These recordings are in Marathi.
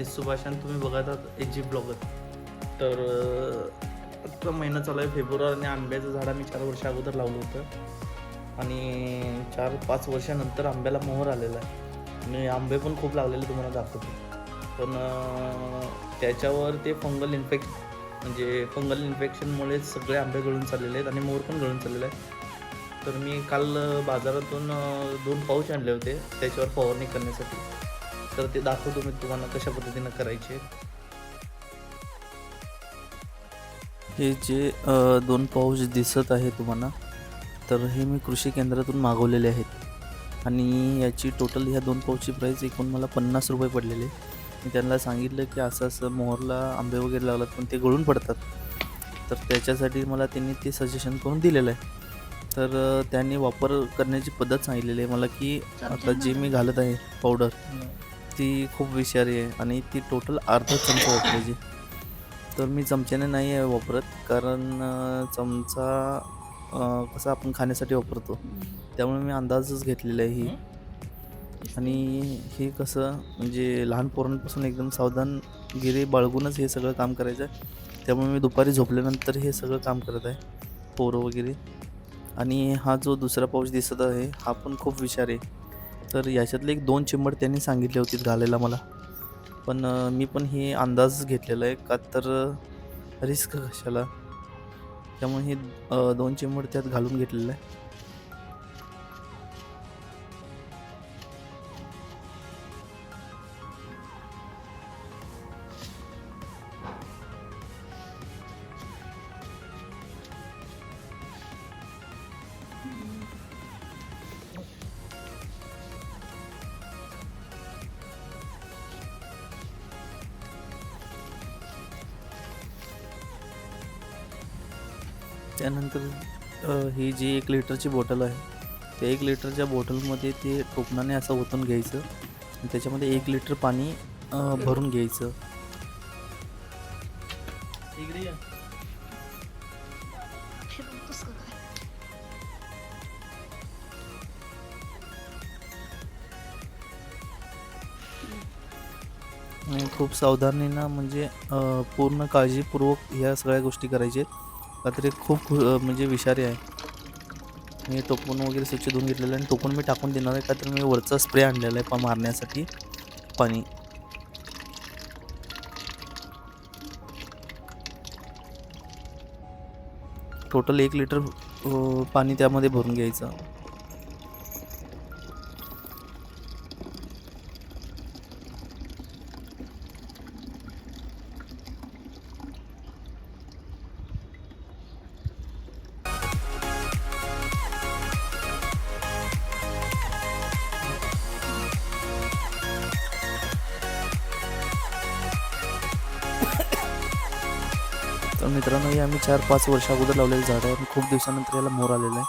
सुभाष आणि तुम्ही बघत आहात एजी ब्लॉगर. तर आता महिना चालू आहे फेब्रुवारी आणि आंब्याचं झाड आम्ही 4 वर्ष अगोदर लावलं होतं आणि 4-5 वर्षानंतर आंब्याला मोहर आलेला आहे आणि आंबे पण खूप लागलेले तुम्हाला दाखवतो. पण त्याच्यावर ते फंगल इन्फेक्शनमुळे सगळे आंबे गळून चाललेले आहेत आणि मोहर पण गळून चाललेला आहे. तर मी काल बाजारातून 2 पाऊच आणले होते त्याच्यावर फवारणी करण्यासाठी. तर ते दाखवतो मी तुम्हाला कशा पद्धतीनं करायचे. हे जे 2 पाऊच दिसत आहे तुम्हाला, तर हे मी कृषी केंद्रातून मागवलेले आहेत आणि याची टोटल ह्या 2 पाऊचची प्राईस एकूण मला 50 रुपये पडलेले. मी त्यांना सांगितलं की असं मोहरला आंबे वगैरे लागतात पण ते गळून पडतात, तर त्याच्यासाठी मला त्यांनी ते सजेशन करून दिलेलं आहे. तर त्यांनी वापर करण्याची पद्धत सांगितलेली आहे मला की आता जी मी घालत आहे पावडर ती खूप विषारी आहे आणि ती टोटल अर्धा चमचा वापरायची. तर मी चमच्याने नाही आहे वापरत, कारण चमचा कसा आपण खाण्यासाठी वापरतो, त्यामुळे मी अंदाजच घेतलेला आहे ही. आणि हे कसं म्हणजे लहान पोरांपासून एकदम सावधानगिरी बाळगूनच हे सगळं काम करायचं आहे. त्यामुळे मी दुपारी झोपल्यानंतर हे सगळं काम करत आहे, पोरं वगैरे. आणि हा जो दुसरा पाऊच दिसत आहे हा पण खूप विषारी आहे. तर याच्यातले 1-2 चिंबड त्यांनी सांगितले होते घालायला मला, पण मी पण हे अंदाज घेतलेला आहे का तर रिस्क कशाला, त्यामुळे हे 2 चिंबड त्यात घालून घेतलेलं आहे. त्यानंतर ही जी 1 लिटरची बॉटल आहे, त्या 1 लिटरच्या बॉटलमध्ये ते टोपणाने असं ओतून घ्यायचं आणि त्याच्यामध्ये 1 लिटर पाणी भरून घ्यायचं. आणि खूप सावधानीनं म्हणजे पूर्ण काळजीपूर्वक ह्या सगळ्या गोष्टी करायच्या आहेत, का तरी खूप म्हणजे विषारी आहे. मी टोपण वगैरे स्वच्छ धुवून घेतलेलं आहे आणि टोपण मी टाकून देणार आहे, का तर मी वरचा स्प्रे आणलेला आहे मारण्यासाठी पाणी. टोटल 1 लिटर पाणी त्यामध्ये भरून घ्यायचं. तर मित्रांनो, हे आम्ही 4-5 वर्ष अगोदर लावलेलं झाड आहे आणि खूप दिवसानंतर याला मोहर आलेला आहे.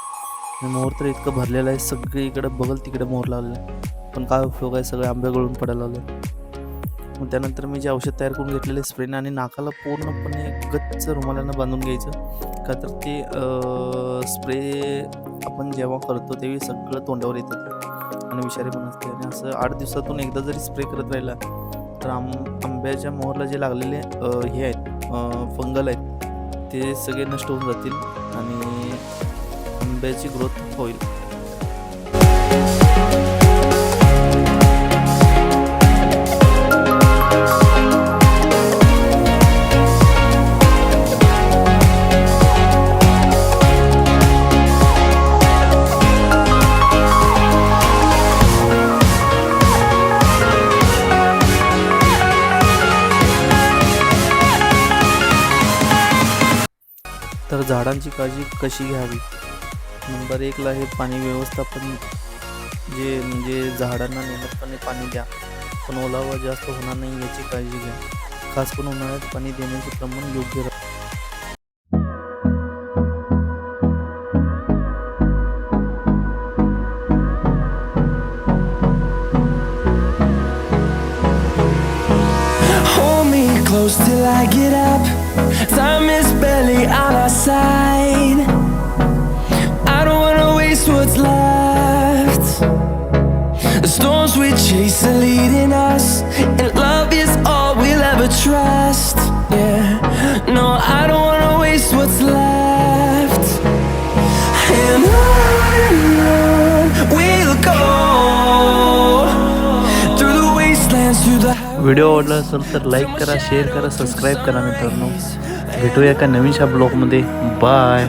आणि मोहर तर इतकं भरलेलं आहे, सगळीकडे बघल तिकडे मोहर लावलेलं आहे, पण काय उपयोग आहे, सगळे आंबे गळून पडायला लागले. मग त्यानंतर मी जे औषध तयार करून घेतलेले स्प्रेने आणि नाकाला पूर्णपणे गच्च रुमालानं बांधून घ्यायचं, का तर ते स्प्रे आपण जेव्हा करतो तेव्हा सगळं तोंडावर येतं आणि विषारी पण असते. आणि असं 8 दिवसातून एकदा जरी स्प्रे करत राहिला तर आंब्याच्या मोहरला जे लागलेले हे आहेत फंगल आहेत ते सगळे नष्ट होऊन जातील आणि आंब्याची ग्रोथ होईल. तर झाडांची काळजी कशी घ्यावी? नंबर 1 ला आहे पाणी व्यवस्थापन. जे म्हणजे झाडांना नियमितपणे पाणी द्या, पण ओलावा जास्त होणार नाही याची काळजी घ्या. खास करून उन्हाळ्यात पाणी देण्याचे प्रमाण योग्य राहा. Close till I get up. Time is barely on our side. I don't wanna waste what's left. The storms we chase are leading us, and love is all video आवडला असेल तर लाईक करा, शेअर करा, सबस्क्राईब करा मित्रांनो. भेटूया एका नवीनशा ब्लॉगमध्ये. बाय.